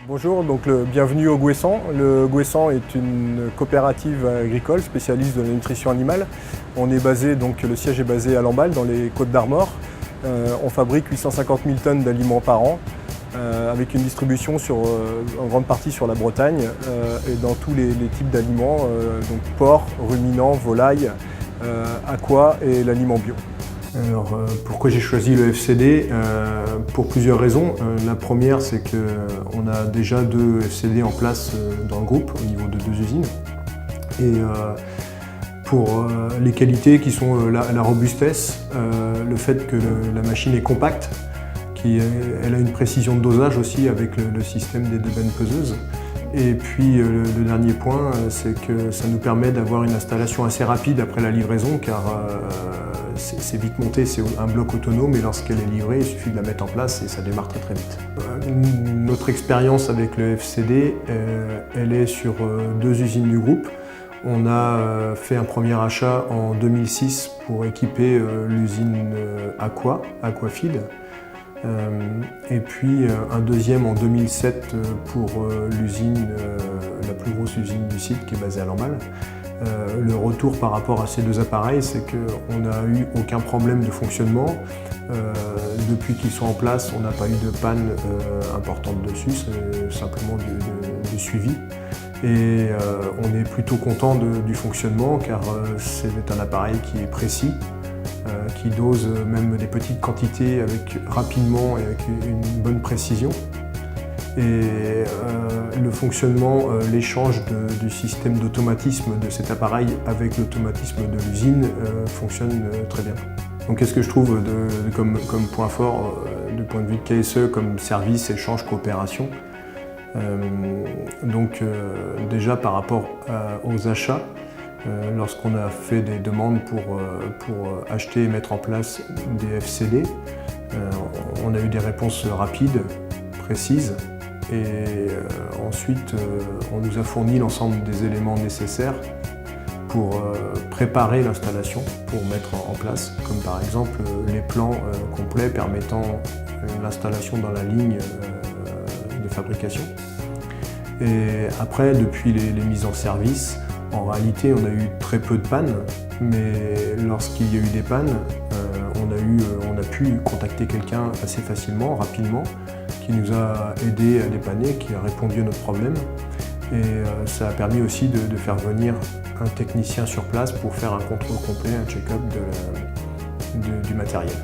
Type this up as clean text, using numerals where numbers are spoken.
Bonjour, bienvenue au Gouessant. Le Gouessant est une coopérative agricole spécialiste de la nutrition animale. Le siège est basé à Lamballe, dans les Côtes d'Armor. On fabrique 850 000 tonnes d'aliments par an, avec une distribution en grande partie sur la Bretagne et dans tous les types d'aliments, donc porc, ruminants, volailles, aqua et l'aliment bio. Alors, pourquoi j'ai choisi le FCD? Pour plusieurs raisons. La première, c'est qu'on a déjà 2 FCD en place dans le groupe, au niveau de 2 usines. Et pour les qualités qui sont la robustesse, le fait que la machine est compacte, elle a une précision de dosage aussi avec le système des 2 bennes peseuses. Et puis le dernier point, c'est que ça nous permet d'avoir une installation assez rapide après la livraison, car c'est vite monté, c'est un bloc autonome, et lorsqu'elle est livrée, il suffit de la mettre en place et ça démarre très très vite. Notre expérience avec le FCD, elle est sur 2 usines du groupe. On a fait un premier achat en 2006 pour équiper l'usine Aquafeed. Et puis un deuxième en 2007 pour l'usine, la plus grosse usine du site qui est basée à Lamballe. Le retour par rapport à ces 2 appareils, c'est qu'on n'a eu aucun problème de fonctionnement. Depuis qu'ils sont en place, on n'a pas eu de panne importante dessus, c'est simplement du suivi. Et on est plutôt content du fonctionnement, car c'est un appareil qui est précis, qui dose même des petites quantités rapidement et avec une bonne précision. Et le fonctionnement, l'échange du système d'automatisme de cet appareil avec l'automatisme de l'usine fonctionne très bien. Donc qu'est-ce que je trouve comme point fort du point de vue de KSE, comme service, échange, coopération? Déjà par rapport aux achats, lorsqu'on a fait des demandes pour acheter et mettre en place des FCD, on a eu des réponses rapides, précises, et ensuite on nous a fourni l'ensemble des éléments nécessaires pour préparer l'installation, pour mettre en place, comme par exemple les plans complets permettant l'installation dans la ligne de fabrication. Et après, depuis les mises en service, en réalité, on a eu très peu de pannes, mais lorsqu'il y a eu des pannes, on a pu contacter quelqu'un assez facilement, rapidement, qui nous a aidé à dépanner, qui a répondu à notre problème. Et ça a permis aussi de faire venir un technicien sur place pour faire un contrôle complet, un check-up du matériel.